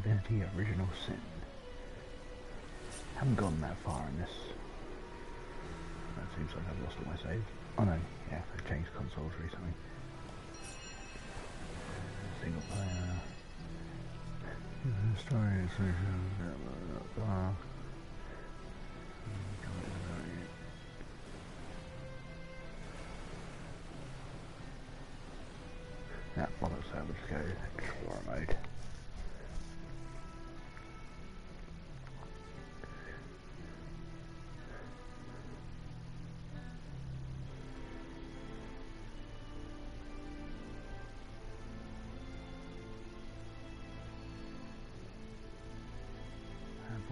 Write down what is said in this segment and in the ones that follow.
Divinity Original Sin. Haven't gone that far in this. That seems like I've lost all my saves. Oh no, yeah, I've changed consoles recently. Single player. Story, yeah, bollocks, I would just go Explorer mode.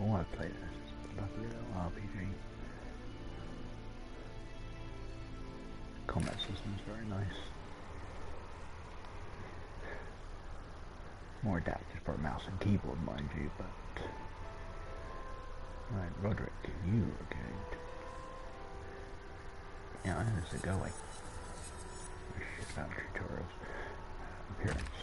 Oh, I've played this. It's a lovely little RPG. Combat system's very nice. More adapted for a mouse and keyboard, mind you, but... Right, Roderick, you are good. Yeah, I know this is a go away. Shit about tutorials. Appearance.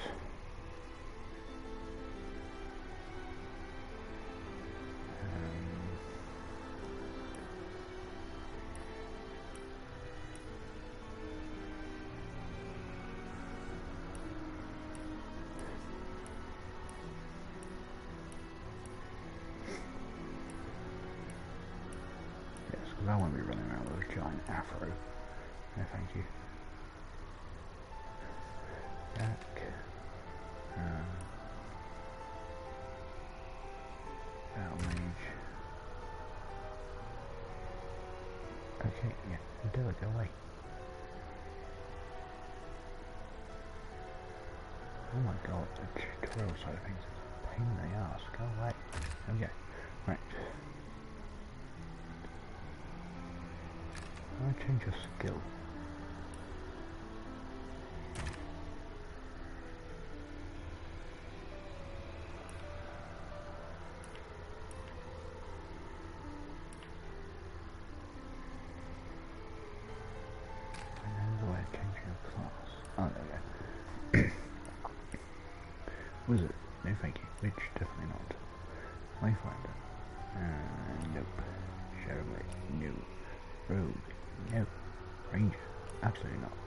I won't be running around with a giant afro. No, thank you. Back. Battle mage. Okay, yeah, do it, go away. Oh my god, the tutorial side of things is a pain in the ass. Go away. Okay, right. I change your skill. There's a way of changing your class. Oh, there we go. Wizard. No thank you. Witch, definitely not. Wayfinder. Nope. Shadowblade. No. Rogue. No. Ranger. Absolutely not.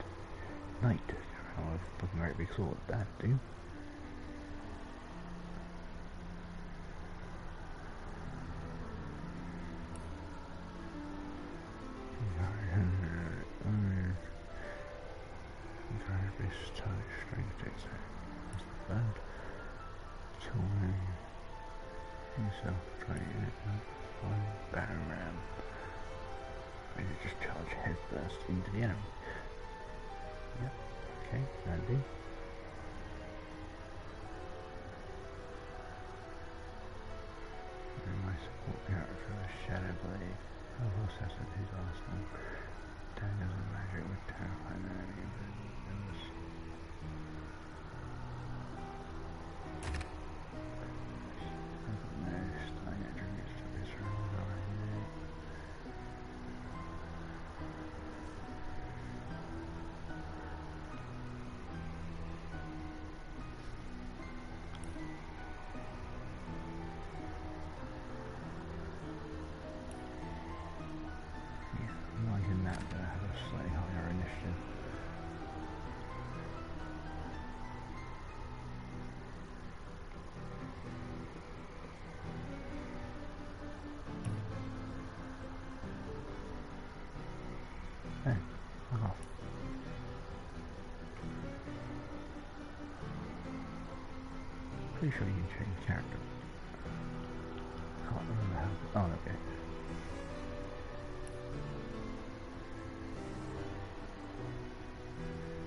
Knight. Oh, a fucking very big sword. That do. Strength takes her. That's not bad. Toy. Yourself. Try it. Fine. Batter ram. Maybe just charge headfirst into the enemy. Yep, okay, that'll do. And my support character is Shadowblade. Oh, assassin who's Arsenal. Daggers and magic with terrifying enemies. Hey, fuck off. Pretty sure you can change character. Can't remember how. Oh, okay.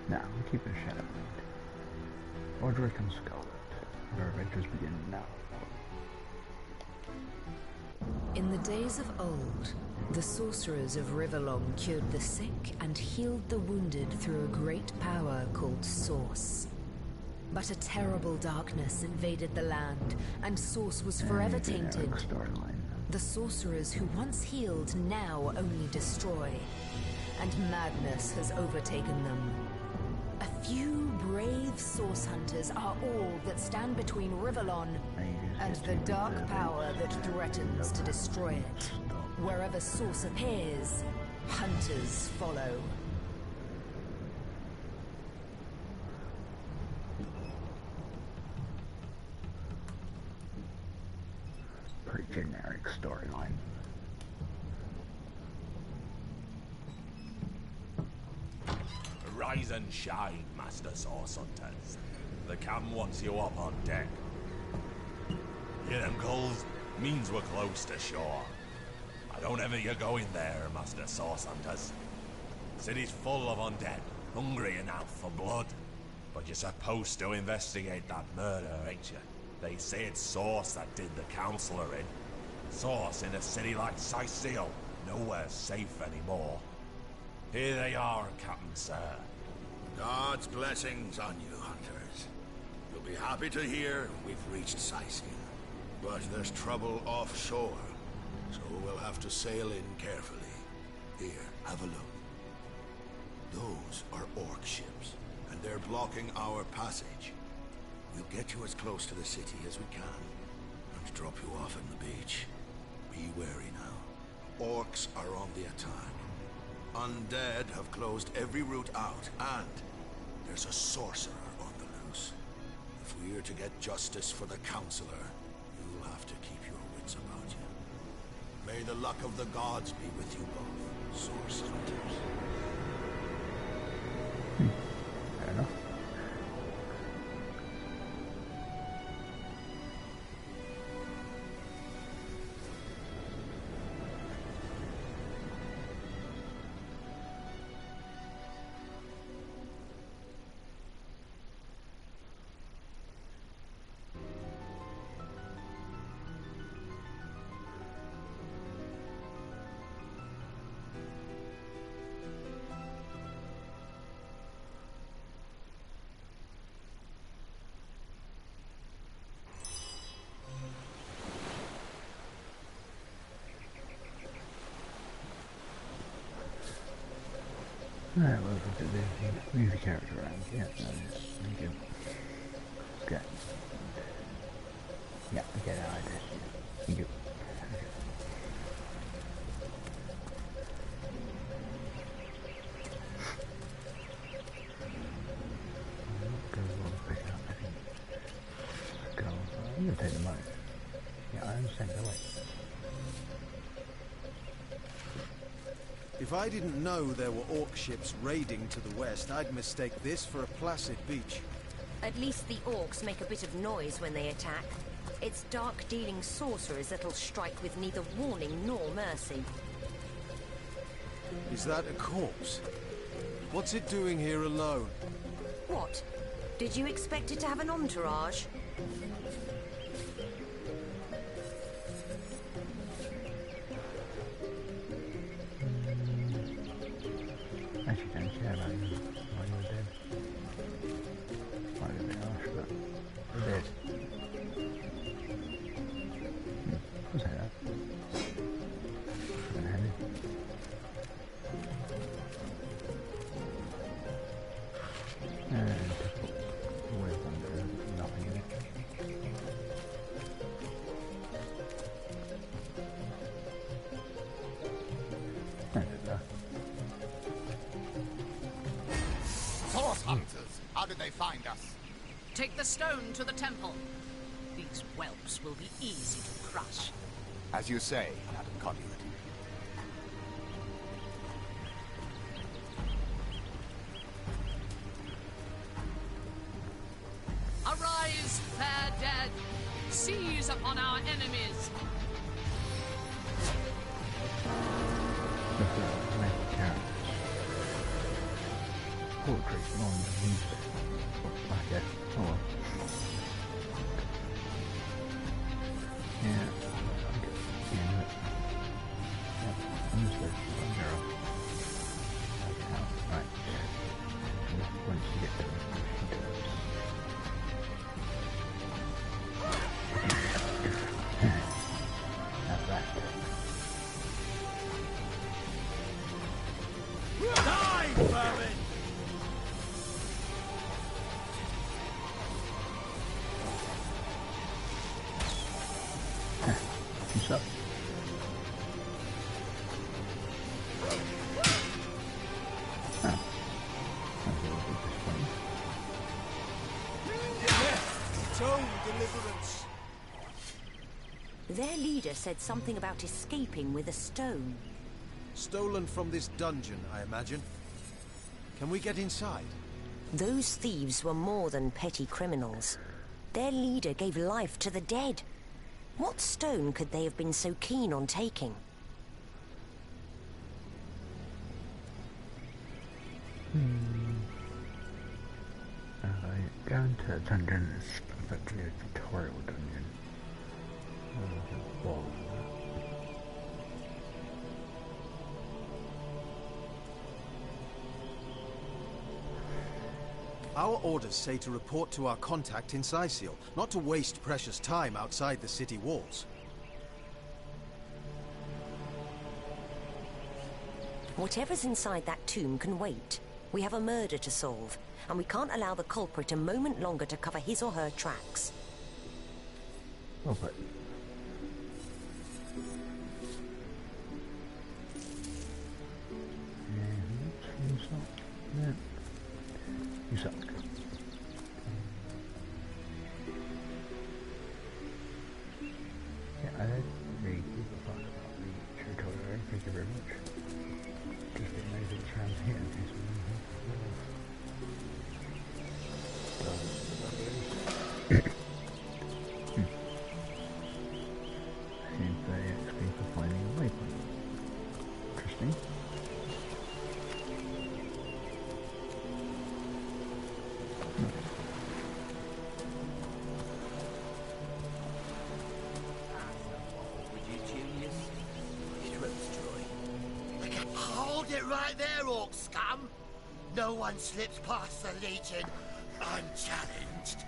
Now, we're keeping Shadowblade. Roderick and Scarlet. Our adventures begin now. In the days of old, the sorcerers of Riverlong cured the sick and healed the wounded through a great power called Source. But a terrible darkness invaded the land, and Source was forever tainted. The sorcerers who once healed now only destroy, and madness has overtaken them. A few brave source hunters are all that stand between Rivellon and the dark power that threatens to destroy it. Wherever source appears, hunters follow. Pretty generic storyline. Rise and shine, Master Source Hunters. The cam wants you up on deck. Hear them gulls? Means we're close to shore. I don't ever you go in there, Master Source Hunters. City's full of undead, hungry enough for blood. But you're supposed to investigate that murder, ain't you? They say it's Source that did the Counselor in. Source in a city like Sicil, nowhere safe anymore. Here they are, Captain Sir. God's blessings on you, hunters. You'll be happy to hear we've reached Sicil. But there's trouble offshore, so we'll have to sail in carefully. Here, have a look. Those are orc ships, and they're blocking our passage. We'll get you as close to the city as we can, and drop you off on the beach. Be wary now. Orcs are on the attack. Undead have closed every route out, and there's a sorcerer on the loose. If we're to get justice for the Counselor, you'll have to keep your wits about you. May the luck of the gods be with you both, Source Hunters. Fair enough. Alright, well, move the character around. Yeah, thank you. Okay. Yeah, okay, I like this. Thank you. I'm gonna take the money. Yeah, I understand. Go away. If I didn't know there were orc ships raiding to the west, I'd mistake this for a placid beach. At least the orcs make a bit of noise when they attack. It's dark-dealing sorcerers that'll strike with neither warning nor mercy. Is that a corpse? What's it doing here alone? What? Did you expect it to have an entourage? Actually, don't care about you while you're dead. Might be a bit harsh, but you're dead. I'll say that. Kinda heavy. And typical with under nothing in it. There we go. Source hunters, how did they find us? Take the stone to the temple. These whelps will be easy to crush. As you say, Madam Conduit. Arise, fair dead! Seize upon our enemies! Poetry on the music. I guess. Oh well. Yeah. Yeah. Yep. Understood. Zero. Okay. Right. Once you get to it, she does. Have that. Die, vermin! What's up? Oh. That's a little bit disappointing. Tone deliverance. Their leader said something about escaping with a stone. Stolen from this dungeon, I imagine. Can we get inside? Those thieves were more than petty criminals. Their leader gave life to the dead. What stone could they have been so keen on taking? Going to a dungeon is effectively a tutorial dungeon. Whoa. Our orders say to report to our contact in Sicil, not to waste precious time outside the city walls. Whatever's inside that tomb can wait. We have a murder to solve, and we can't allow the culprit a moment longer to cover his or her tracks. Oh, but... Yeah. You suck. Yeah, I don't really give a fuck about the tutorial. Thank you very much. Just the amazing around here in case we need Seems they actually for finding a waypoint. Interesting. Hold it right there, orc scum! No one slips past the Legion unchallenged.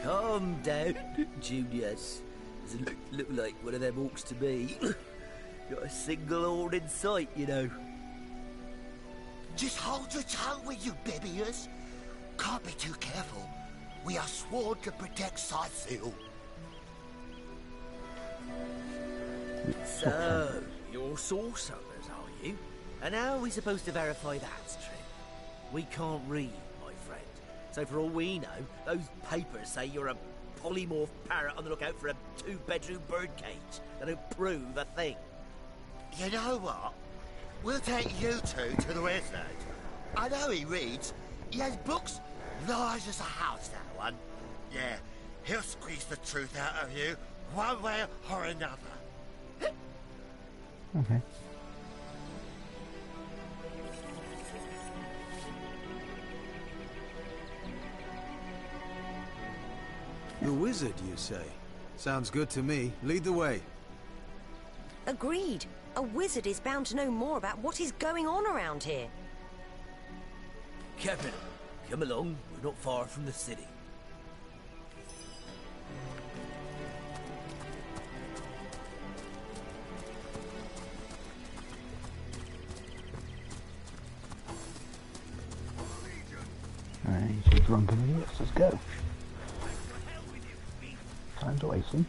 Calm down, Junius. Doesn't look like one of them orcs to me. Got a single horn in sight, you know. Just hold your tongue, will you, Bibius? Can't be too careful. We are sworn to protect Sicil. So, you're sorcerers, are you? And how are we supposed to verify that's true? We can't read, my friend. So for all we know, those papers say you're a polymorph parrot on the lookout for a two-bedroom birdcage. They don't prove a thing. You know what? We'll take you two to the wizard. I know he reads. He has books large as a house, that one. Yeah, he'll squeeze the truth out of you, one way or another. Okay. The wizard, you say? Sounds good to me. Lead the way. Agreed. A wizard is bound to know more about what is going on around here. Captain, come along. We're not far from the city. Alright, you two drunken idiots, let's go. Time's wasting.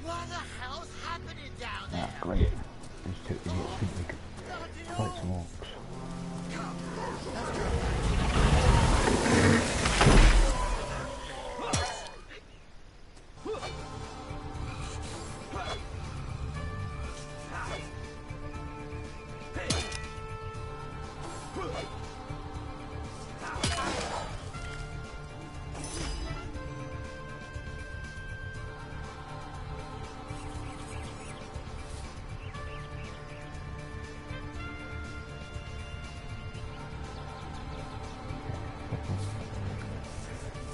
What the hell's happening down there? Ah, great. These two idiots think they could fight some orcs.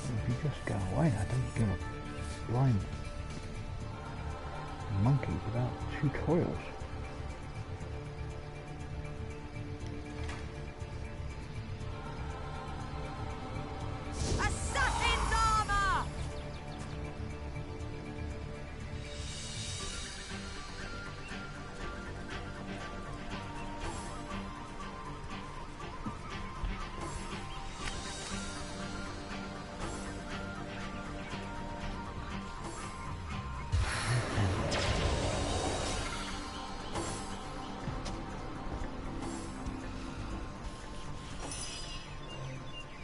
If you just go away, I don't give a blind monkey without tutorials. Assassin's armor!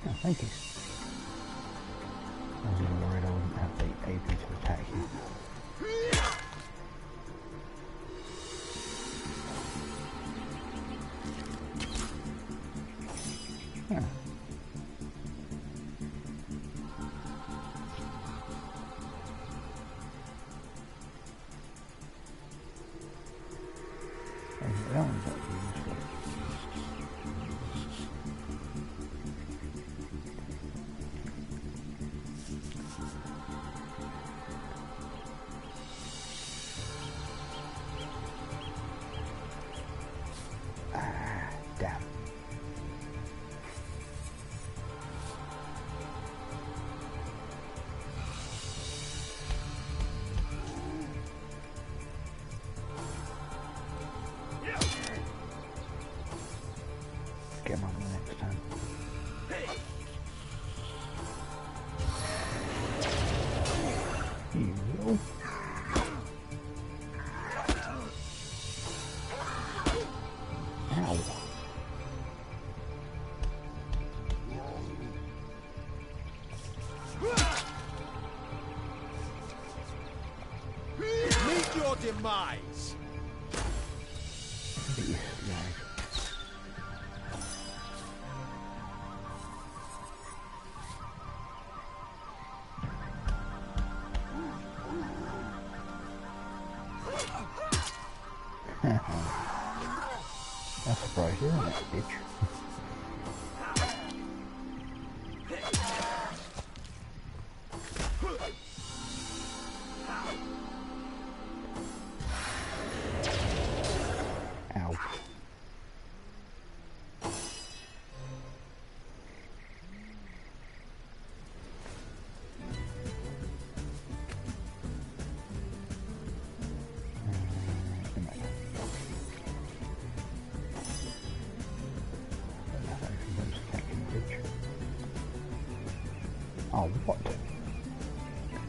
Oh, thank you. I was even worried I wouldn't have the AP to attack you. Huh. That one's actually useful. Damn. Get him on the next time. You will. Ow. Meet your demise! Yes, right. That's surprising, isn't it, bitch? Ow. Oh, what?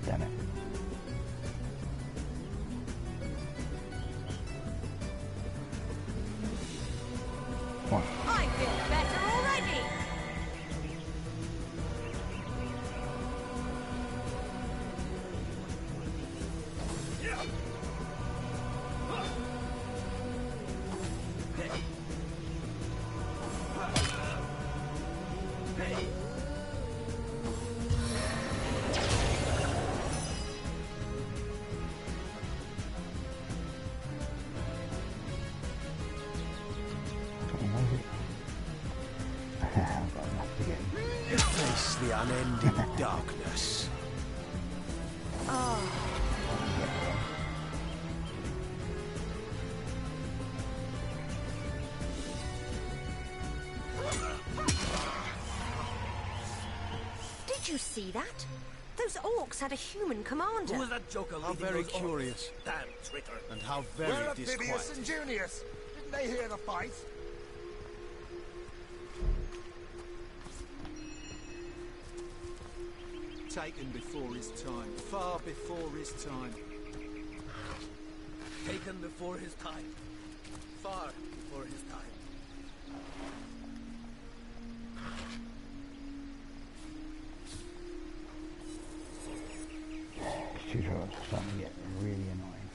Damn it. What? I feel better already! I've got enough to get him. Face the unending darkness. Did you see that? Those orcs had a human commander. Who was that joker How leading very those orcs? curious. Damn traitor. And how very Where are Bibius disquieting. and Junius? Didn't they hear the fight? Taken before his time, far before his time. Taken before his time. Far before his time. These tutorials are starting to get really annoying.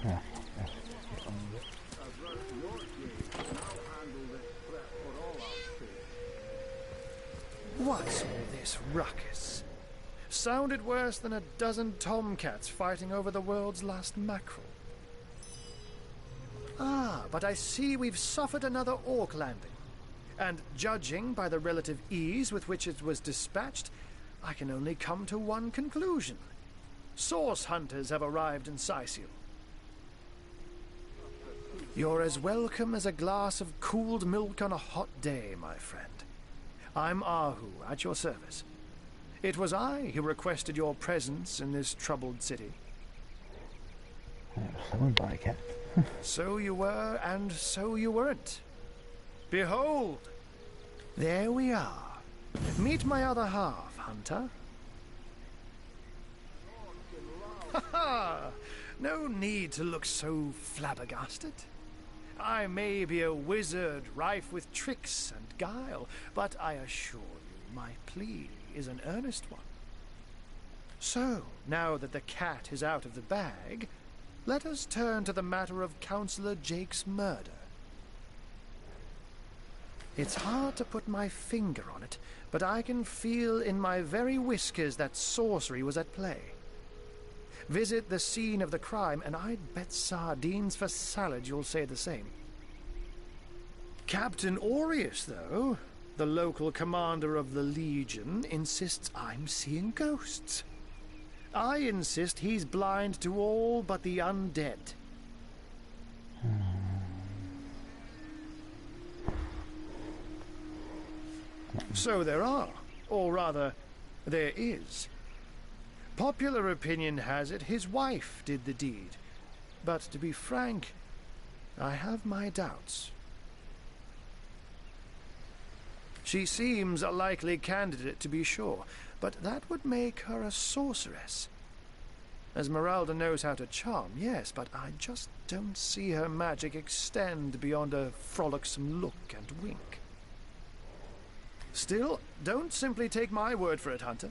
Ah, let's get on with it. What's all this ruckus? Sounded worse than a dozen tomcats fighting over the world's last mackerel. Ah, but I see we've suffered another orc landing. And judging by the relative ease with which it was dispatched, I can only come to one conclusion. Source hunters have arrived in Syciel. You're as welcome as a glass of cooled milk on a hot day, my friend. I'm Ahu, at your service. It was I who requested your presence in this troubled city. Summoned by a cat. So you were, and so you weren't. Behold! There we are. Meet my other half, Hunter. Ha ha! No need to look so flabbergasted. I may be a wizard rife with tricks and guile, but I assure you my plea is an earnest one. So, now that the cat is out of the bag, let us turn to the matter of Councillor Jake's murder. It's hard to put my finger on it, but I can feel in my very whiskers that sorcery was at play. Visit the scene of the crime, and I'd bet sardines for salad you'll say the same. Captain Aureus, though, the local commander of the Legion, insists I'm seeing ghosts. I insist he's blind to all but the undead. So there are, or rather, there is. Popular opinion has it his wife did the deed, but to be frank, I have my doubts. She seems a likely candidate, to be sure, but that would make her a sorceress. Esmeralda knows how to charm, yes, but I just don't see her magic extend beyond a frolicsome look and wink. Still, don't simply take my word for it, Hunter.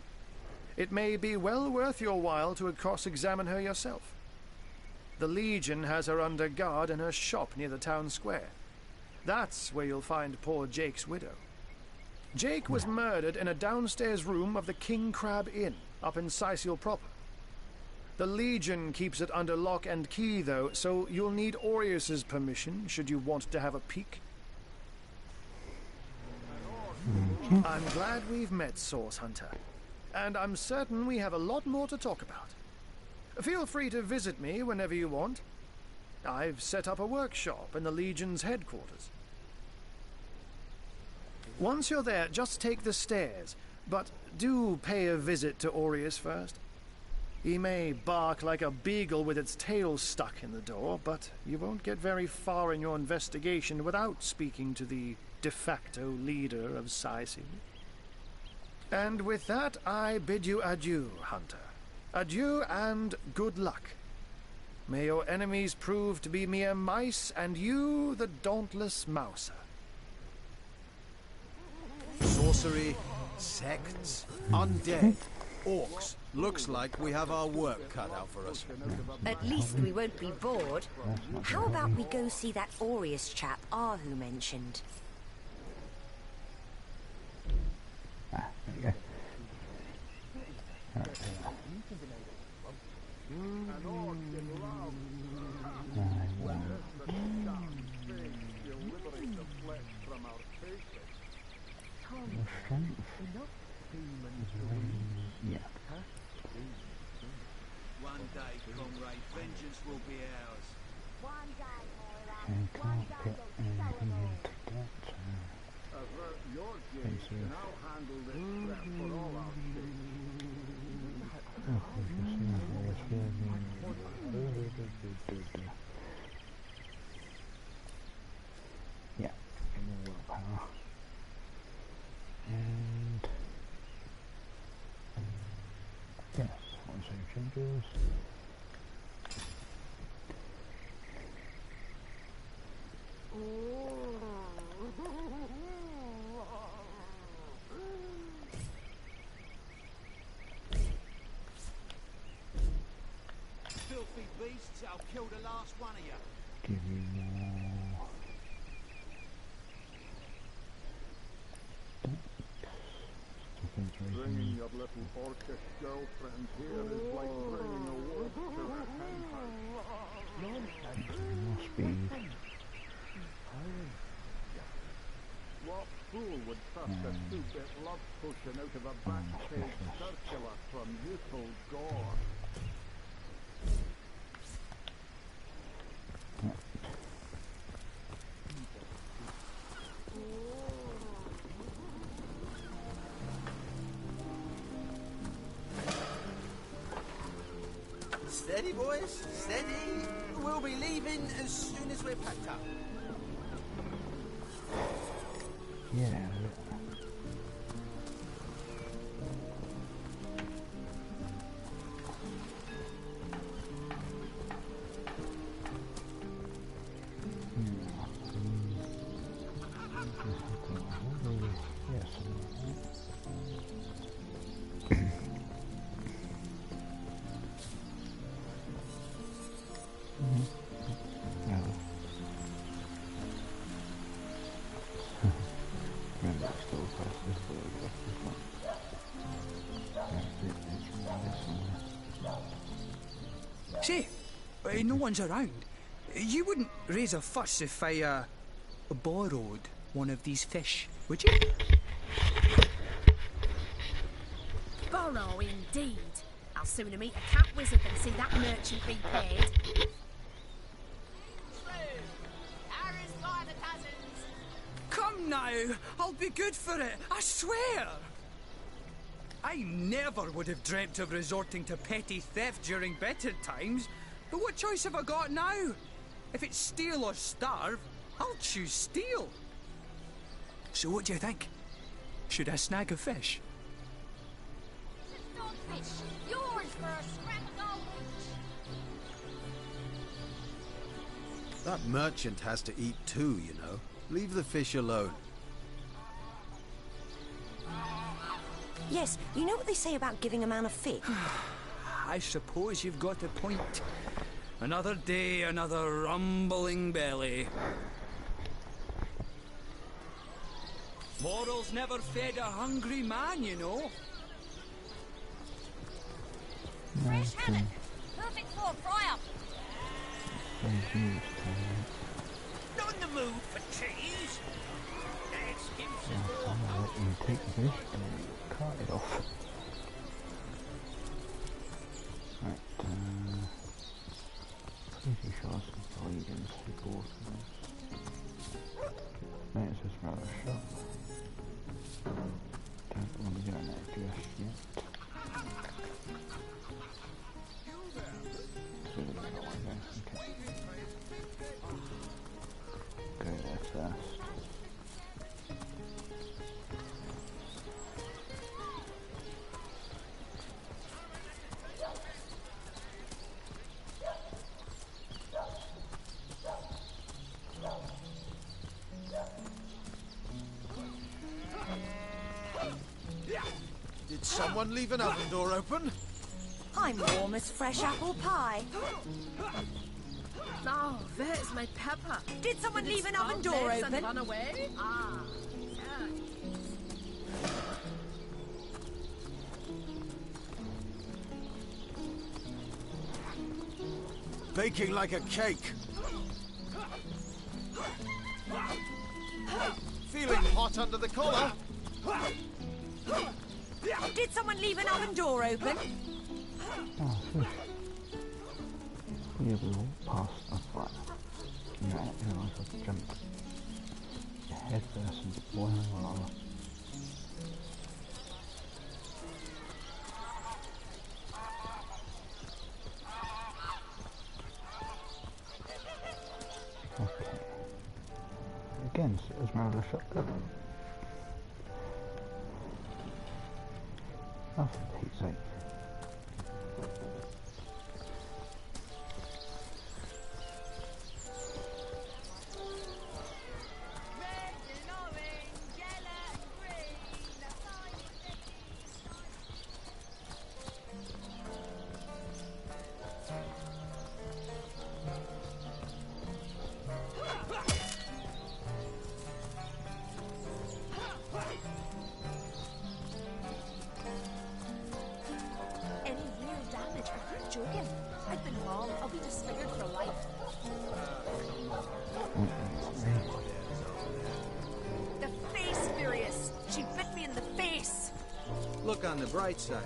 It may be well worth your while to cross-examine her yourself. The Legion has her under guard in her shop near the town square. That's where you'll find poor Jake's widow. Jake was murdered in a downstairs room of the King Crab Inn, up in Sicil proper. The Legion keeps it under lock and key, though, so you'll need Aureus's permission should you want to have a peek. I'm glad we've met, Source Hunter, and I'm certain we have a lot more to talk about. Feel free to visit me whenever you want. I've set up a workshop in the Legion's headquarters. Once you're there, just take the stairs, but do pay a visit to Aureus first. He may bark like a beagle with its tail stuck in the door, but you won't get very far in your investigation without speaking to the de facto leader of Sicil. And with that, I bid you adieu, Hunter. Adieu and good luck. May your enemies prove to be mere mice, and you the dauntless mouser. Sorcery, sects, undead, orcs. Looks like we have our work cut out for us. At least we won't be bored. How about we go see that Aureus chap Ahu mentioned? There you go. Yeah. One day, comrade, vengeance will be ours. And can't put anything into that. Yeah, more willpower. And yes, one save changes. Filthy beasts, I'll kill the last one of you. Give you more. Bringing your little orcish girlfriend here is like bringing a wolf to a hen house. More speed. What fool would trust a two-bit love potion out of a back-page circular from youthful gore? Steady, boys, steady. We'll be leaving as soon as we're packed up. Yeah. no one's around. You wouldn't raise a fuss if I, borrowed one of these fish, would you? Borrow, indeed. I'll sooner meet a cat wizard than see that merchant be paid. Come now, I'll be good for it, I swear! I never would have dreamt of resorting to petty theft during better times, but what choice have I got now? If it's steal or starve, I'll choose steal. So what do you think? Should I snag a fish? Dogfish, yours for a scrap of gold. That merchant has to eat too, you know. Leave the fish alone. Yes, you know what they say about giving a man a fish? I suppose you've got a point. Another day, another rumbling belly. Morals never fed a hungry man, you know. Fresh haddock. Perfect for a fry-up. Not in the mood for cheese. Excuses for Let you take the fish and cut it off. Right, pretty sure some bleeding people. Right, it's just rather shot. Don't want to be doing that just yet. Okay. Go there first. Did someone leave an oven door open? I'm warm as fresh apple pie. Oh, there's my pepper. Did someone Did it leave an smell oven door this and open? run away? Ah, Baking like a cake. Feeling hot under the collar? Did someone leave an oven door open? Oh, fish. Yeah, we walked past a flat. And I didn't realise I jumped head first into boiling lava. Okay. Again, so it was my other shotgun. Oh, for Pete's sake. I've been wrong. I'll be disfigured for life. The face, Furious. She bit me in the face. Look on the bright side.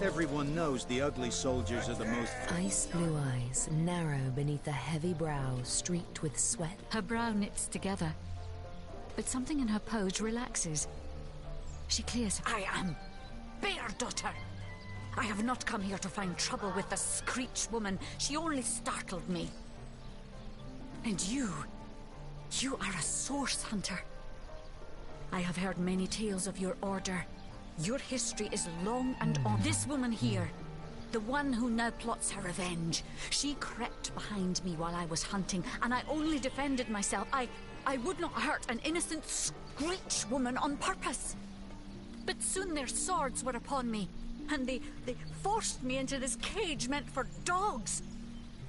Everyone knows the ugly soldiers are the most... Ice blue eyes, narrow beneath a heavy brow streaked with sweat. Her brow knits together, but something in her pose relaxes. She clears. I am Bear Daughter. I have not come here to find trouble with the Screech woman. She only startled me. And you are a source hunter. I have heard many tales of your order. Your history is long and on. This woman here, the one who now plots her revenge, she crept behind me while I was hunting, and I only defended myself. I would not hurt an innocent Screech woman on purpose. But soon their swords were upon me, and they forced me into this cage meant for dogs.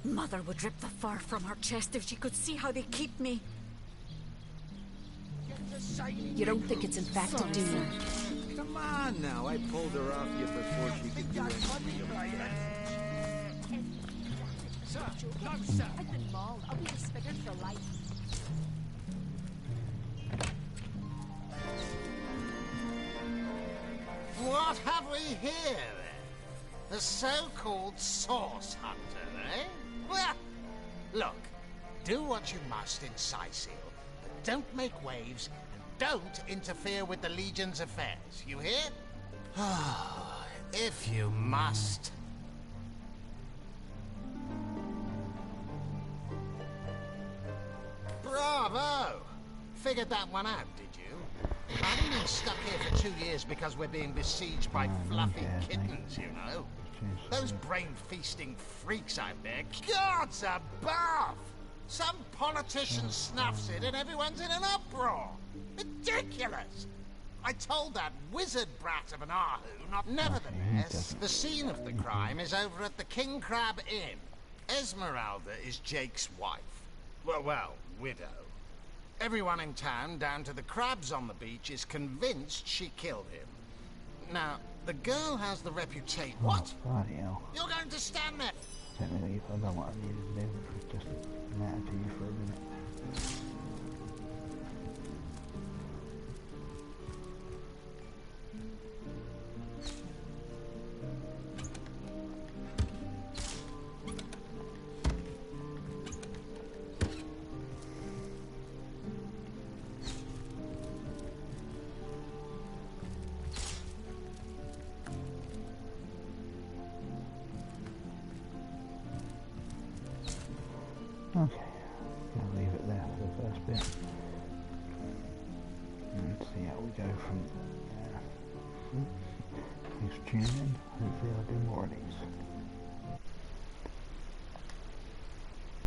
Mother would rip the fur from her chest if she could see how they keep me. You don't think it's infected, do you? Come on now, I pulled her off you before she could do anything. Sir, no, sir. I've been mauled. I'll be disfigured for life. What have we here, then? The so-called source hunter, eh? Well, look, do what you must in Scythial, but don't make waves and don't interfere with the Legion's affairs, you hear? If you must. Bravo! Figured that one out, did you? I haven't been stuck here for 2 years because we're being besieged by fluffy kittens, you know. Those brain-feasting freaks out there, gods above! Some politician snuffs it and everyone's in an uproar. Ridiculous! I told that wizard brat of an Ahu not. Nevertheless, the scene of the crime is over at the King Crab Inn. Esmeralda is Jake's wife. Well, widow. Everyone in town, down to the crabs on the beach, is convinced she killed him. Now, the girl has the reputation. What? Bloody hell. You're going to stand there? Technically, if I don't want to need to do, it's just matter to you for a minute. Okay, gonna leave it there for the first bit. And see how we go from there. Thanks for tuning in. Hopefully I'll do more of these.